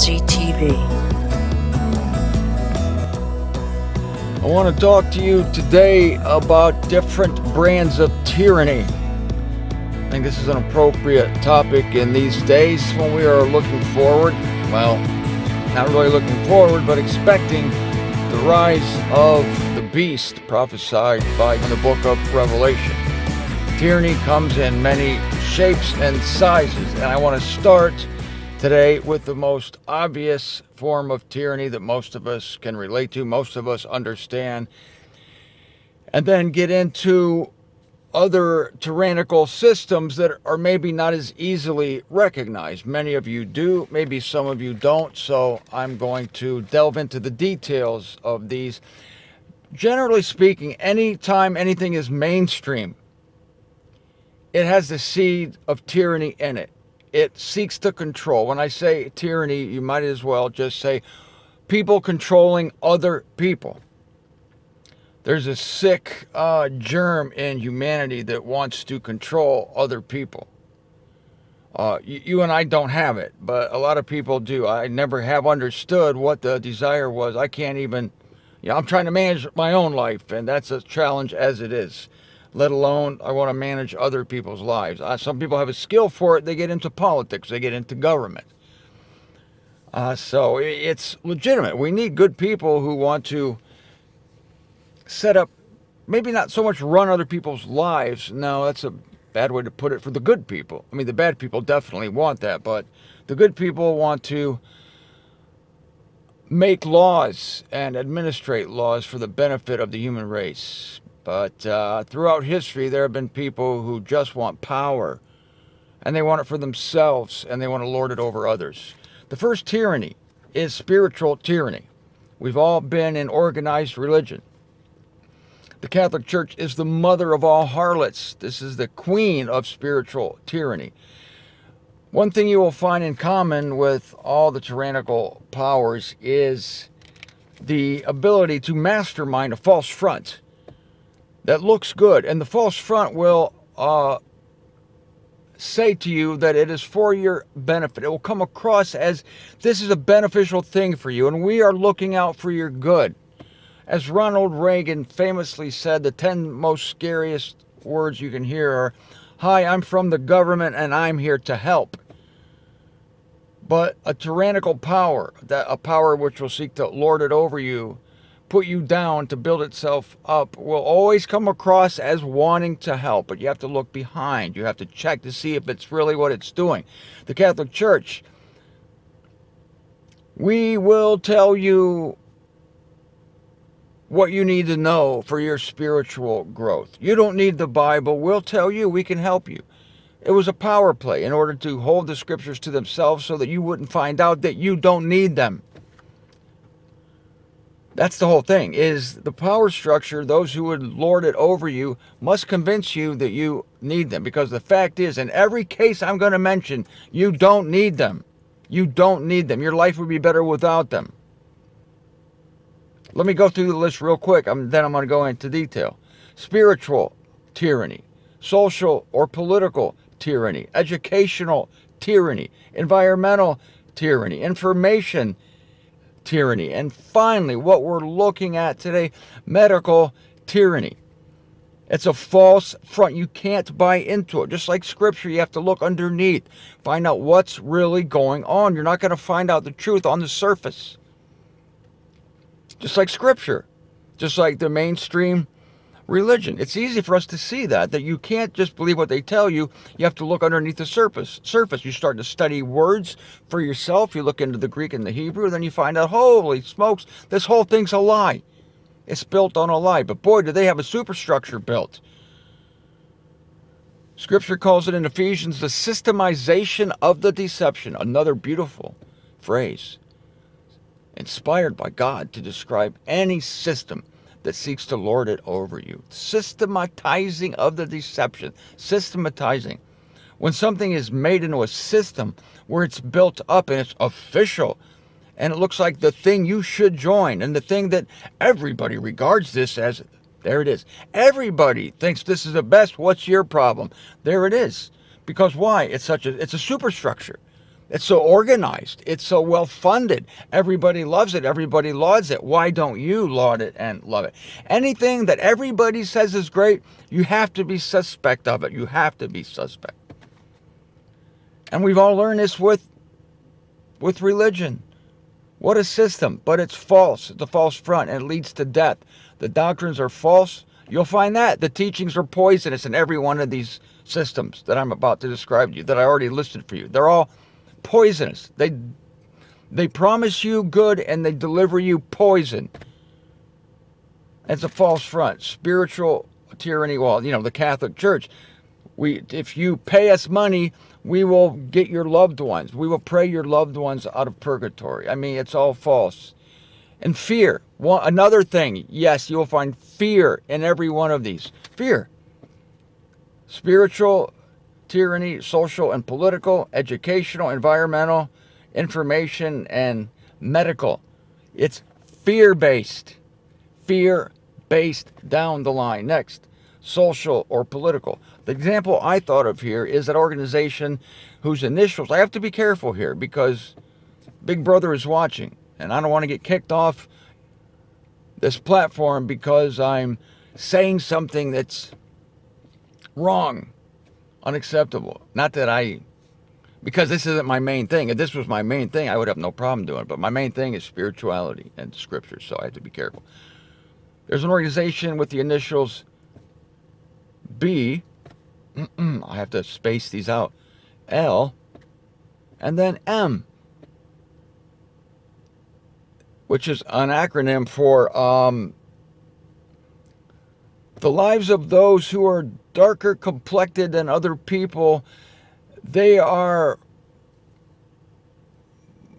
MZTV. I want to talk to you today about different brands of tyranny. I think this is an appropriate topic in these days when we are looking forward, well, not really looking forward, but expecting the rise of the beast prophesied by the book of Revelation. Tyranny comes in many shapes and sizes, and I want to start today with the most obvious form of tyranny that most of us can relate to, most of us understand, and then get into other tyrannical systems that are maybe not as easily recognized. Many of you do, maybe some of you don't, so I'm going to delve into the details of these. Generally speaking, anytime anything is mainstream, it has the seed of tyranny in it. It seeks to control. When I say tyranny, you might as well just say people controlling other people. There's a sick germ in humanity that wants to control other people. You and I don't have it, but a lot of people do. I never have understood what the desire was. I can't even, I'm trying to manage my own life, and that's a challenge as it is. Let alone I want to manage other people's lives. Some people have a skill for it. They get into politics. They get into government. So it's legitimate. We need good people who want to set up, maybe not so much run other people's lives. No, that's a bad way to put it for the good people. I mean, the bad people definitely want that, but the good people want to make laws and administrate laws for the benefit of the human race. But throughout history, there have been people who just want power, and they want it for themselves, and they want to lord it over others. The first tyranny is spiritual tyranny. We've all been in organized religion. The Catholic Church is the mother of all harlots. This is the queen of spiritual tyranny. One thing you will find in common with all the tyrannical powers is the ability to mastermind a false front that looks good, and the false front will say to you that it is for your benefit. It will come across as this is a beneficial thing for you, and we are looking out for your good. As Ronald Reagan famously said, the 10 most scariest words you can hear are, "Hi, I'm from the government and I'm here to help." But a tyrannical power, a power which will seek to lord it over you, put you down to build itself up, will always come across as wanting to help. But you have to look behind. You have to check to see if it's really what it's doing. The Catholic Church, we will tell you what you need to know for your spiritual growth. You don't need the Bible. We'll tell you. We can help you. It was a power play in order to hold the scriptures to themselves so that you wouldn't find out that you don't need them. That's the whole thing, is the power structure. Those who would lord it over you must convince you that you need them, because the fact is, in every case I'm going to mention, you don't need them. You don't need them. Your life would be better without them. Let me go through the list real quick, then I'm going to go into detail. Spiritual tyranny, social or political tyranny, educational tyranny, environmental tyranny, information tyranny, and finally, what we're looking at today, medical tyranny. It's a false front. You can't buy into it. Just like scripture, you have to look underneath, find out what's really going on. You're not going to find out the truth on the surface. Just like scripture, just like the mainstream religion. It's easy for us to see that you can't just believe what they tell you. You have to look underneath the surface. You start to study words for yourself. You look into the Greek and the Hebrew, then you find out, holy smokes, this whole thing's a lie. It's built on a lie. But boy, do they have a superstructure built. Scripture calls it in Ephesians the systematization of the deception. Another beautiful phrase, inspired by God to describe any system that seeks to lord it over you. Systematizing of the deception. Systematizing. When something is made into a system where it's built up and it's official, and it looks like the thing you should join, and the thing that everybody regards this as, there it is. Everybody thinks this is the best. What's your problem? There it is. Because why? It's a superstructure. It's so organized. It's so well funded. Everybody loves it. Everybody lauds it. Why don't you laud it and love it? Anything that everybody says is great, you have to be suspect of it. You have to be suspect. And we've all learned this with religion. What a system, but it's false. It's a false front, and it leads to death. The doctrines are false. You'll find that. The teachings are poisonous in every one of these systems that I'm about to describe to you, that I already listed for you. They're all poisonous. They promise you good and they deliver you poison. It's a false front. Spiritual tyranny. Well, the Catholic Church. If you pay us money, we will get your loved ones. We will pray your loved ones out of purgatory. I mean, it's all false. And fear. Another thing. Yes, you will find fear in every one of these. Fear. Spiritual tyranny, social and political, educational, environmental, information, and medical. It's fear-based. Fear-based down the line. Next, social or political. The example I thought of here is an organization whose initials, I have to be careful here because Big Brother is watching, and I don't want to get kicked off this platform because I'm saying something that's wrong, unacceptable. Not that because this isn't my main thing. If this was my main thing, I would have no problem doing it. But my main thing is spirituality and scripture, so I have to be careful. There's an organization with the initials B. I have to space these out. L. And then M. Which is an acronym for the lives of those who are darker complected than other people. They are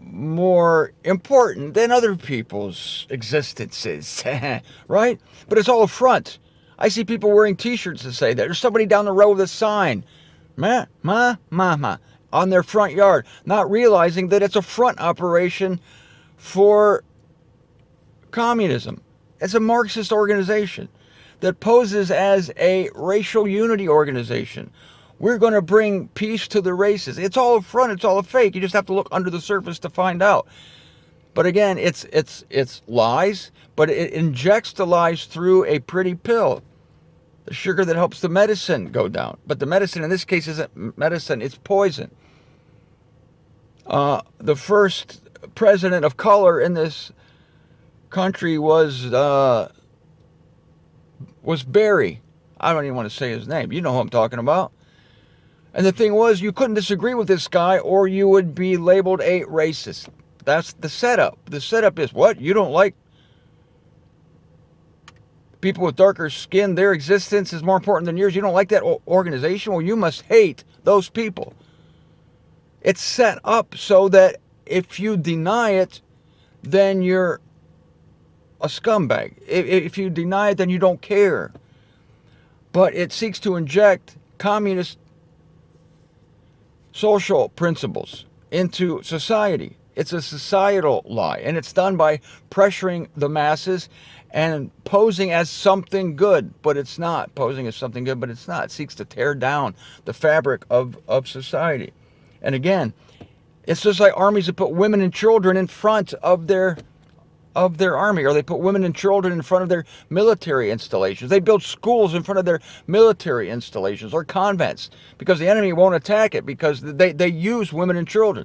more important than other people's existences, right? But it's all a front. I see people wearing t-shirts that say that. There's somebody down the road with a sign, on their front yard, not realizing that it's a front operation for communism. It's a Marxist organization that poses as a racial unity organization. We're going to bring peace to the races. It's all a front. It's all a fake. You just have to look under the surface to find out. But again, it's lies, but it injects the lies through a pretty pill. The sugar that helps the medicine go down. But the medicine in this case isn't medicine, it's poison. The first president of color in this country was Barry. I don't even want to say his name. You know who I'm talking about. And the thing was, you couldn't disagree with this guy or you would be labeled a racist. That's the setup. The setup is, what? You don't like people with darker skin? Their existence is more important than yours. You don't like that organization? Well, you must hate those people. It's set up so that if you deny it, then you're a scumbag. If you deny it, then you don't care. But it seeks to inject communist social principles into society. It's a societal lie, and it's done by pressuring the masses and posing as something good, but it's not. Posing as something good, but it's not. It seeks to tear down the fabric of society. And again, it's just like armies that put women and children in front of their army, or they put women and children in front of their military installations. They build schools in front of their military installations or convents because the enemy won't attack it because they use women and children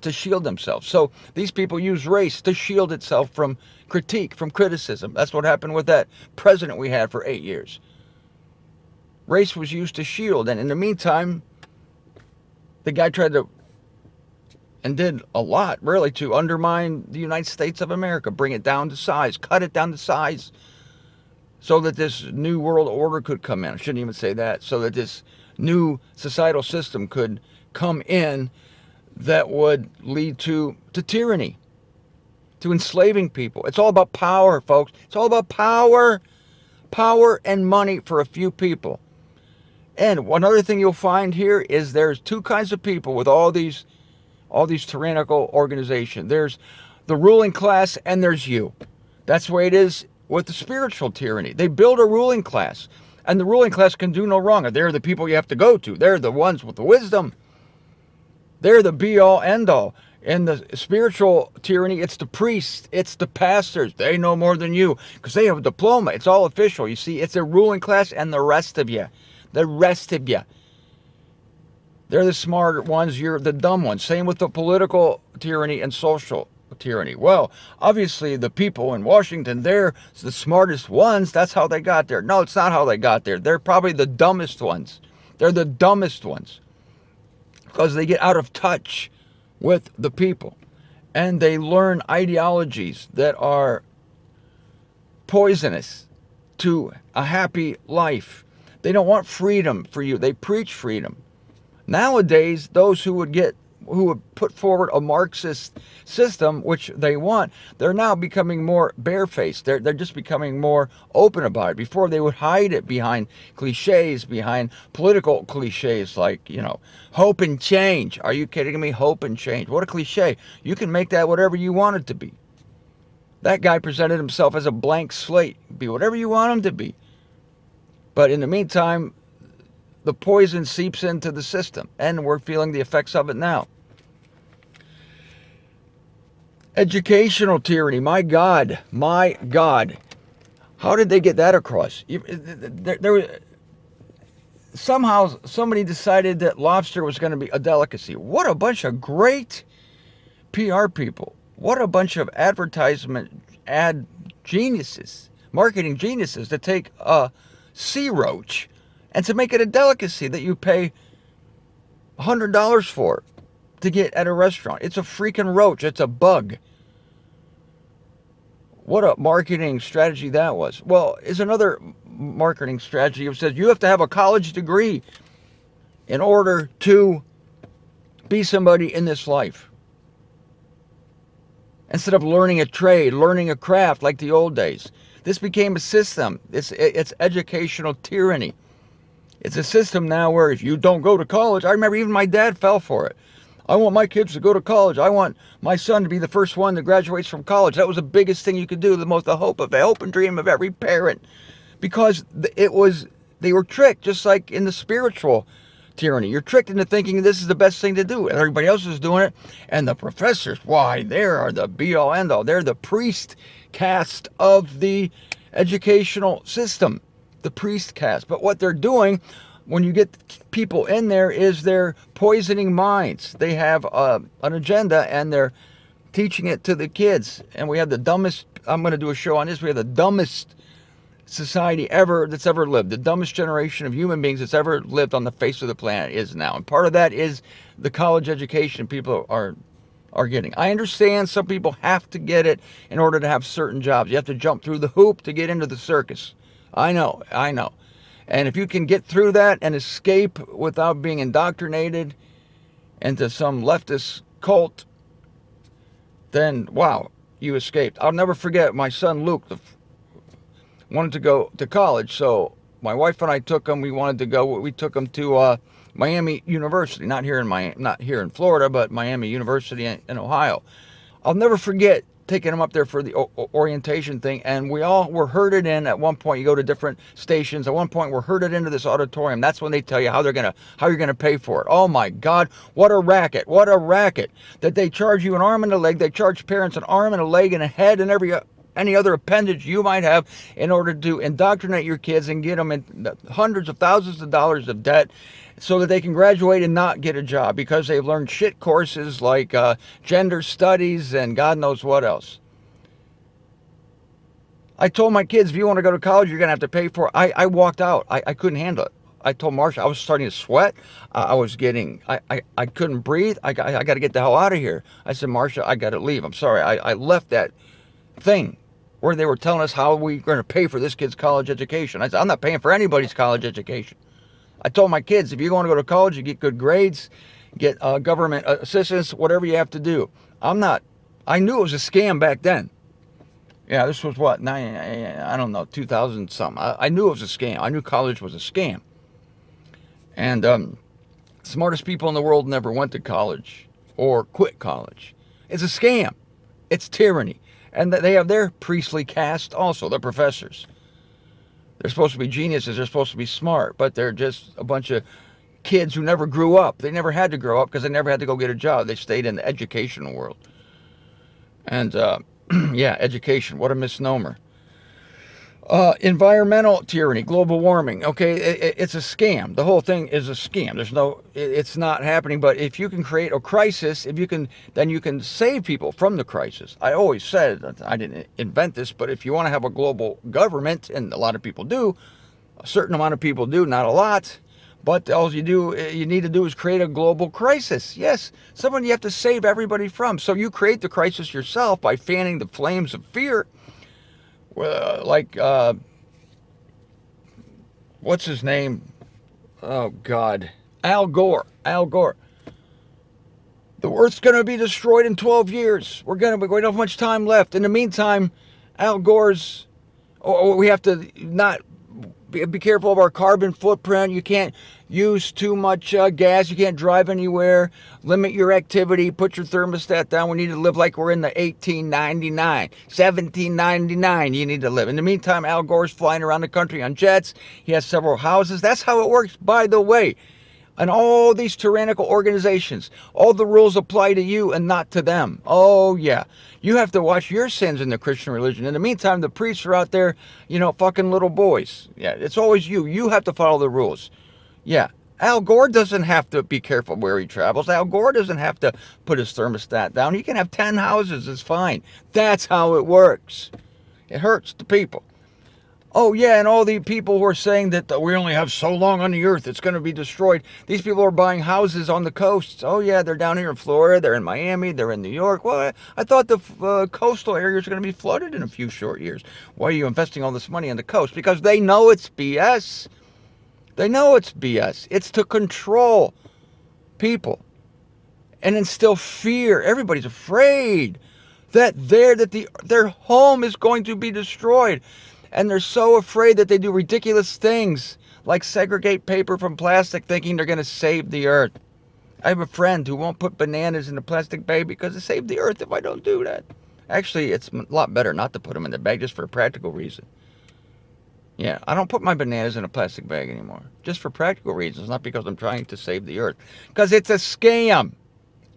to shield themselves. So these people use race to shield itself from critique, from criticism. That's what happened with that president we had for 8 years. Race was used to shield, and in the meantime, the guy tried to and did a lot, really, to undermine the United States of America, bring it down to size, cut it down to size, so that this new world order could come in. I shouldn't even say that. So that this new societal system could come in that would lead to tyranny, to enslaving people. It's all about power, folks. It's all about power, power and money for a few people. And one other thing you'll find here is there's two kinds of people with all these tyrannical organizations. There's the ruling class and there's you. That's the way it is with the spiritual tyranny. They build a ruling class, and the ruling class can do no wrong. They're the people you have to go to. They're the ones with the wisdom. They're the be-all, end-all. In the spiritual tyranny, it's the priests, it's the pastors. They know more than you because they have a diploma. It's all official. You see, it's a ruling class and the rest of you. The rest of you. They're the smart ones, you're the dumb ones. Same with the political tyranny and social tyranny. Well, obviously the people in Washington, they're the smartest ones. That's how they got there. No, it's not how they got there. They're probably the dumbest ones. They're the dumbest ones because they get out of touch with the people and they learn ideologies that are poisonous to a happy life. They don't want freedom for you. They preach freedom. Nowadays, those who would put forward a Marxist system, which they want, they're now becoming more barefaced. They're just becoming more open about it. Before, they would hide it behind cliches, behind political cliches like, hope and change. Are you kidding me? Hope and change. What a cliche. You can make that whatever you want it to be. That guy presented himself as a blank slate. Be whatever you want him to be. But in the meantime, the poison seeps into the system, and we're feeling the effects of it now. Educational tyranny, my God. How did they get that across? Somehow somebody decided that lobster was going to be a delicacy. What a bunch of great PR people. What a bunch of ad geniuses, marketing geniuses to take a sea roach and to make it a delicacy that you pay $100 for to get at a restaurant. It's a freaking roach. It's a bug. What a marketing strategy that was. Well, is another marketing strategy that says you have to have a college degree in order to be somebody in this life. Instead of learning a trade, learning a craft like the old days. This became a system. It's educational tyranny. It's a system now where if you don't go to college, I remember even my dad fell for it. I want my kids to go to college. I want my son to be the first one that graduates from college. That was the biggest thing you could do, the hope and dream of every parent. Because they were tricked, just like in the spiritual tyranny. You're tricked into thinking this is the best thing to do. And everybody else is doing it. And the professors, why, they are the be-all, end-all. They're the priest caste of the educational system. The priest caste. But what they're doing when you get people in there is they're poisoning minds. They have an agenda and they're teaching it to the kids. And we have the dumbest, I'm going to do a show on this, we have the dumbest society that's ever lived. The dumbest generation of human beings that's ever lived on the face of the planet is now. And part of that is the college education people are getting. I understand some people have to get it in order to have certain jobs. You have to jump through the hoop to get into the circus. I know. And if you can get through that and escape without being indoctrinated into some leftist cult, then wow, you escaped. I'll never forget my son Luke wanted to go to college, so my wife and I took him. We took him to Miami University, not here in Florida, but Miami University in Ohio. I'll never forget taking him up there for the orientation thing, and we all were herded in at one point. You go to different stations. At one point, we're herded into this auditorium. That's when they tell you how you're gonna pay for it. Oh my God, what a racket! What a racket! That they charge you an arm and a leg. They charge parents an arm and a leg and a head and any other appendage you might have in order to indoctrinate your kids and get them in hundreds of thousands of dollars of debt so that they can graduate and not get a job because they've learned shit courses like gender studies and God knows what else. I told my kids, if you want to go to college, you're going to have to pay for it. I walked out. I couldn't handle it. I told Marsha, I was starting to sweat. I couldn't breathe. I got to get the hell out of here. I said, Marsha, I got to leave. I'm sorry. I left that thing where they were telling us how we were going to pay for this kid's college education. I said, I'm not paying for anybody's college education. I told my kids, if you're going to go to college, you get good grades, get government assistance, whatever you have to do. I knew it was a scam back then. Yeah, this was what, 2000 something. I knew it was a scam. I knew college was a scam. And smartest people in the world never went to college or quit college. It's a scam. It's tyranny. And they have their priestly caste also, the professors. They're supposed to be geniuses. They're supposed to be smart, but they're just a bunch of kids who never grew up. They never had to grow up because they never had to go get a job. They stayed in the educational world. And yeah, education, what a misnomer. Environmental tyranny, global warming. Okay, it's a scam. The whole thing is a scam. It's not happening. But if you can create a crisis, then you can save people from the crisis. I always said, I didn't invent this, but if you want to have a global government, and a lot of people do, a certain amount of people do, not a lot, but all you need to do is create a global crisis. Yes, someone you have to save everybody from. So you create the crisis yourself by fanning the flames of fear. Like, what's his name? Oh, God. Al Gore. Al Gore. The Earth's going to be destroyed in 12 years. We don't have much time left. In the meantime, Al Gore's, we have to not be careful of our carbon footprint. You can't use too much gas. You can't drive anywhere. Limit your activity. Put your thermostat down. We need to live like we're in the 1899, 1799. You need to live. In the meantime, Al Gore's flying around the country on jets. He has several houses. That's how it works, by the way. And all these tyrannical organizations, all the rules apply to you and not to them. Oh, yeah. You have to watch your sins in the Christian religion. In the meantime, the priests are out there, fucking little boys. Yeah, it's always you. You have to follow the rules. Yeah. Al Gore doesn't have to be careful where he travels. Al Gore doesn't have to put his thermostat down. He can have 10 houses. It's fine. That's how it works. It hurts the people. Oh, yeah, and all the people who are saying that we only have so long on the earth, it's going to be destroyed. These people are buying houses on the coasts. Oh, yeah, they're down here in Florida, they're in Miami, they're in New York. Well, I thought the coastal areas are going to be flooded in a few short years. Why are you investing all this money on the coast? Because they know it's BS. They know it's BS. It's to control people and instill fear. Everybody's afraid that their home is going to be destroyed. And they're so afraid that they do ridiculous things like segregate paper from plastic thinking they're going to save the earth. I have a friend who won't put bananas in a plastic bag because it saves the earth if I don't do that. Actually, it's a lot better not to put them in the bag just for a practical reason. Yeah, I don't put my bananas in a plastic bag anymore. Just for practical reasons, not because I'm trying to save the earth. Because it's a scam.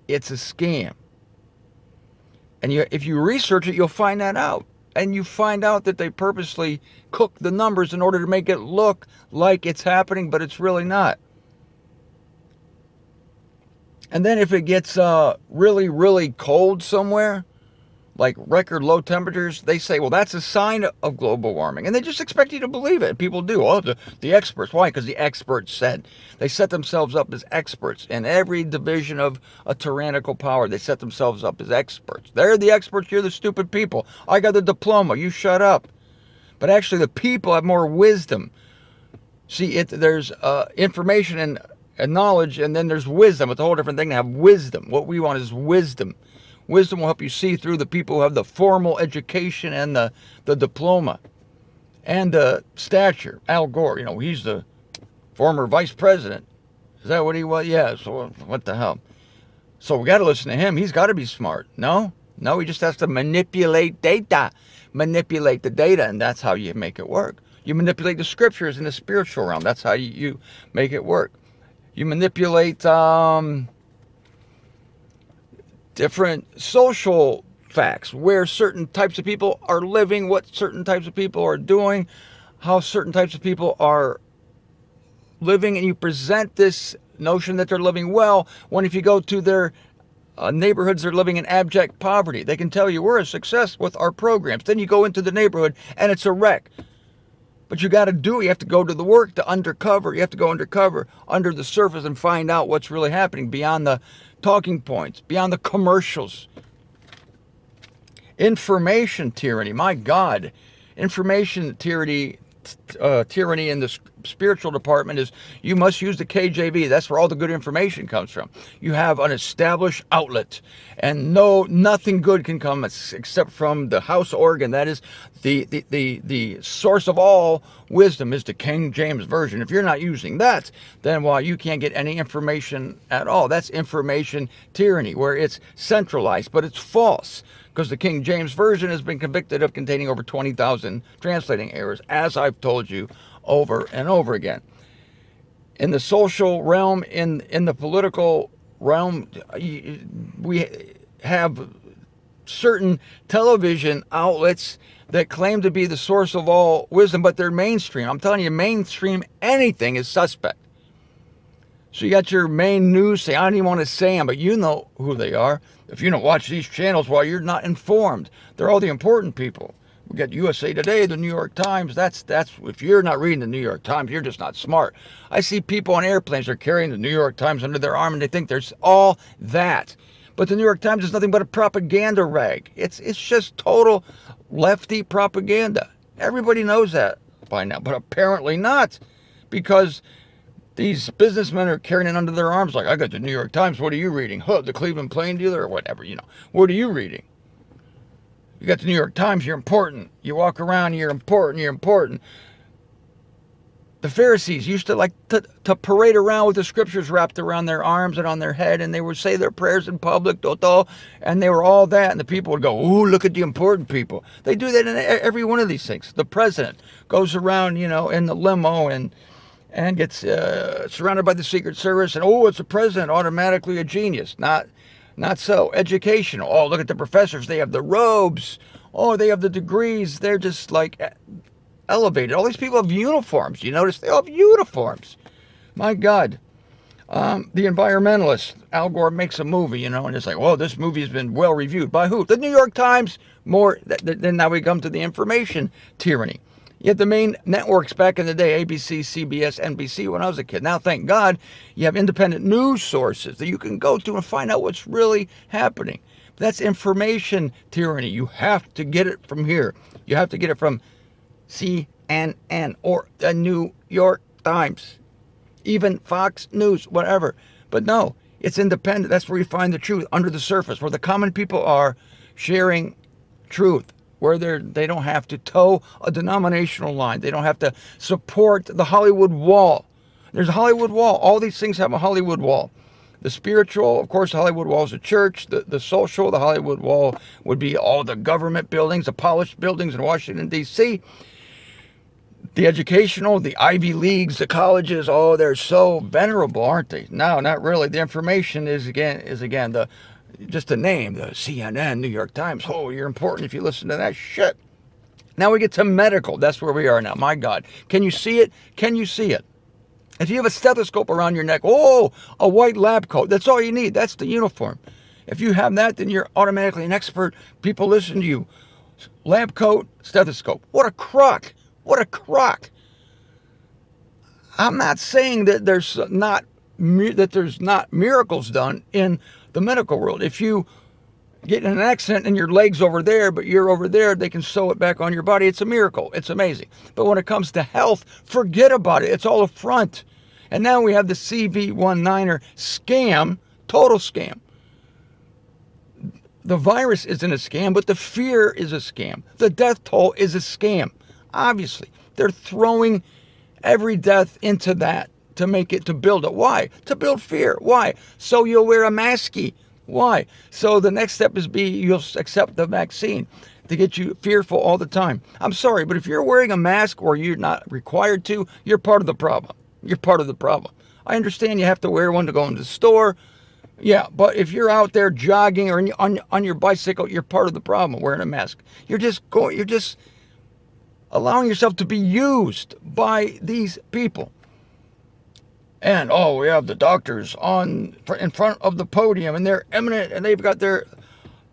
It's a scam. And if you research it, you'll find that out. And you find out that they purposely cook the numbers in order to make it look like it's happening, but it's really not. And then if it gets really, really cold somewhere, like record low temperatures, they say, well, that's a sign of global warming. And they just expect you to believe it. People do. Oh, the experts. Why? Because the experts said. They set themselves up as experts. In every division of a tyrannical power, they set themselves up as experts. They're the experts. You're the stupid people. I got the diploma. You shut up. But actually, the people have more wisdom. See, there's information and knowledge, and then there's wisdom. It's a whole different thing to have wisdom. What we want is wisdom. Wisdom will help you see through the people who have the formal education and the diploma and the stature. Al Gore, he's the former vice president. Is that what he was? Yeah, so what the hell? So we got to listen to him. He's got to be smart. No, he just has to manipulate data. Manipulate the data, and that's how you make it work. You manipulate the scriptures in the spiritual realm. That's how you make it work. You manipulate different social facts, where certain types of people are living, what certain types of people are doing, how certain types of people are living, and you present this notion that they're living well, when if you go to their neighborhoods, they're living in abject poverty. They can tell you, we're a success with our programs. Then you go into the neighborhood, and it's a wreck. But you got to do it. You have to go to the work, to undercover. You have to go undercover, under the surface, and find out what's really happening beyond the talking points, beyond the commercials. Information tyranny, my God. Information tyranny in the spiritual department is you must use the KJV. That's where all the good information comes from. You have an established outlet, and nothing good can come except from the house organ. That is the source of all wisdom is the King James Version. If you're not using that, then you can't get any information at all. That's information tyranny, where it's centralized, but it's false. Because the King James Version has been convicted of containing over 20,000 translating errors, as I've told you over and over again. in the social realm, in the political realm, we have certain television outlets that claim to be the source of all wisdom, but they're mainstream. I'm telling you, mainstream anything is suspect. So you got your main news, say, I don't even want to say them, but you know who they are. If you don't watch these channels, well, you're not informed. They're all the important people. We got USA Today, the New York Times. That's if you're not reading the New York Times, you're just not smart. I see people on airplanes are carrying the New York Times under their arm and they think there's all that. But the New York Times is nothing but a propaganda rag. It's just total lefty propaganda. Everybody knows that by now, but apparently not, because these businessmen are carrying it under their arms like, I got the New York Times. What are you reading? Huh, the Cleveland Plain Dealer or whatever, What are you reading? You got the New York Times, you're important. You walk around, you're important. The Pharisees used to like to parade around with the scriptures wrapped around their arms and on their head, and they would say their prayers in public, and they were all that, and the people would go, ooh, look at the important people. They do that in every one of these things. The president goes around, in the limo and gets surrounded by the Secret Service, and it's a president, automatically a genius. Not so. Educational. Oh, look at the professors. They have the robes. Oh, they have the degrees. They're just like elevated. All these people have uniforms. You notice they all have uniforms. My God. The environmentalists. Al Gore makes a movie, and it's like, whoa, this movie has been well reviewed. By who? The New York Times. More. Then now we come to the information tyranny. You had the main networks back in the day, ABC, CBS, NBC, when I was a kid. Now, thank God, you have independent news sources that you can go to and find out what's really happening. That's information tyranny. You have to get it from here. You have to get it from CNN or the New York Times, even Fox News, whatever. But no, it's independent. That's where you find the truth, under the surface, where the common people are sharing truth, where they don't have to toe a denominational line. They don't have to support the Hollywood wall. There's a Hollywood wall. All these things have a Hollywood wall. The spiritual, of course, the Hollywood wall is a church. The social, the Hollywood wall would be all the government buildings, the polished buildings in Washington, D.C. The educational, the Ivy Leagues, the colleges, they're so venerable, aren't they? No, not really. The information is again just a name, the CNN, New York Times. Oh, you're important if you listen to that shit. Now we get to medical. That's where we are now. My God. Can you see it? Can you see it? If you have a stethoscope around your neck, a white lab coat, that's all you need. That's the uniform. If you have that, then you're automatically an expert. People listen to you. Lab coat, stethoscope. What a crock. What a crock. I'm not saying that there's not miracles done in the medical world. If you get in an accident and your leg's over there, but you're over there, they can sew it back on your body. It's a miracle. It's amazing. But when it comes to health, forget about it. It's all a front. And now we have the CV19er scam, total scam. The virus isn't a scam, but the fear is a scam. The death toll is a scam. Obviously, they're throwing every death into that to build it. Why? To build fear. Why? So you'll wear a masky. Why? So the next step is you'll accept the vaccine to get you fearful all the time. I'm sorry, but if you're wearing a mask or you're not required to, you're part of the problem. You're part of the problem. I understand you have to wear one to go into the store. Yeah, but if you're out there jogging or on your bicycle, you're part of the problem wearing a mask. You're just allowing yourself to be used by these people. And we have the doctors in front of the podium, and they're eminent, and they've got their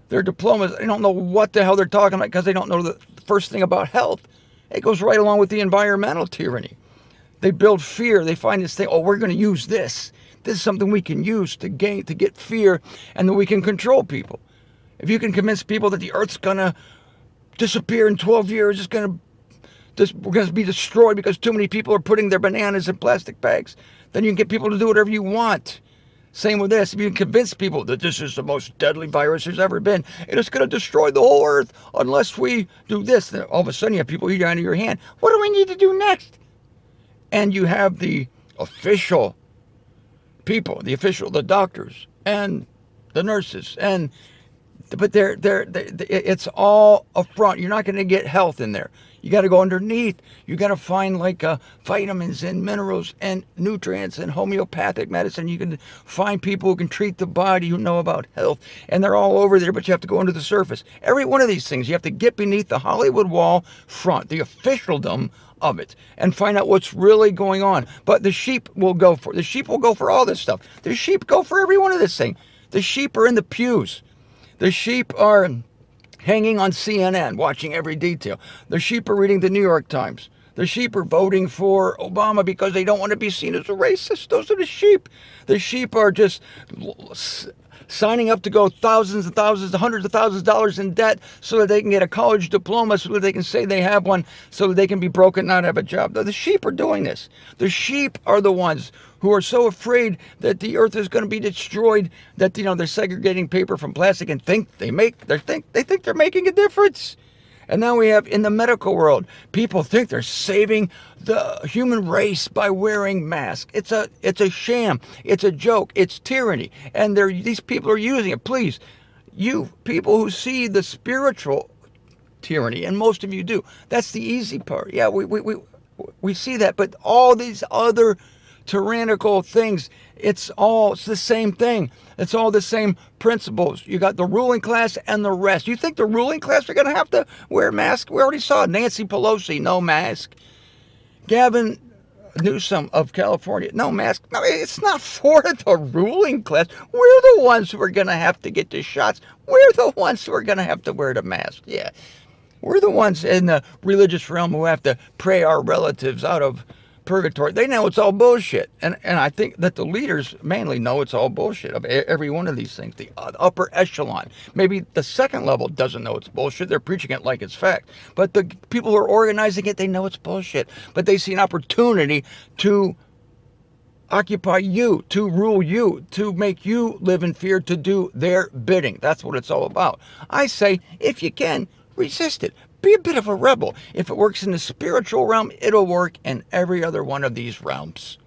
diplomas. They don't know what the hell they're talking about because they don't know the first thing about health. It goes right along with the environmental tyranny. They build fear. They find this thing. We're going to use this. This is something we can use to get fear, and then we can control people. If you can convince people that the Earth's going to disappear in 12 years, we're going to be destroyed because too many people are putting their bananas in plastic bags, then you can get people to do whatever you want. Same with this. If you can convince people that this is the most deadly virus there's ever been, and it's going to destroy the whole Earth unless we do this, then all of a sudden you have people eating out of your hand. What do we need to do next? And you have the official people, the doctors and the nurses, and But it's all a front. You're not going to get health in there. You got to go underneath. You got to find like vitamins and minerals and nutrients and homeopathic medicine. You can find people who can treat the body, who know about health, and they're all over there. But you have to go under the surface. Every one of these things, you have to get beneath the Hollywood wall front, the officialdom of it, and find out what's really going on. But the sheep will go for all this stuff. The sheep go for every one of this thing. The sheep are in the pews. The sheep are hanging on CNN, watching every detail. The sheep are reading the New York Times. The sheep are voting for Obama because they don't want to be seen as a racist. Those are the sheep. The sheep are just signing up to go thousands and thousands, hundreds of thousands of dollars in debt so that they can get a college diploma, so that they can say they have one, so that they can be broke and not have a job. The sheep are doing this. The sheep are the ones who are so afraid that the earth is going to be destroyed that, they're segregating paper from plastic and think they're making a difference. And now we have, in the medical world, people think they're saving the human race by wearing masks. It's a sham. It's a joke. It's tyranny. And these people are using it. Please, you people who see the spiritual tyranny, and most of you do, that's the easy part. Yeah, we see that. But all these other tyrannical things, it's the same thing. It's all the same principles. You got the ruling class and the rest. You think the ruling class are going to have to wear masks? We already saw Nancy Pelosi, no mask. Gavin Newsom of California, no mask. No, it's not for the ruling class. We're the ones who are going to have to get the shots. We're the ones who are going to have to wear the mask. Yeah. We're the ones in the religious realm who have to pray our relatives out of purgatory. They know it's all bullshit. And I think that the leaders mainly know it's all bullshit of every one of these things. The upper echelon, maybe the second level, doesn't know it's bullshit. They're preaching it like it's fact. But the people who are organizing it, they know it's bullshit. But they see an opportunity to occupy you, to rule you, to make you live in fear, to do their bidding. That's what it's all about. I say, if you can, resist it. Be a bit of a rebel. If it works in the spiritual realm, it'll work in every other one of these realms.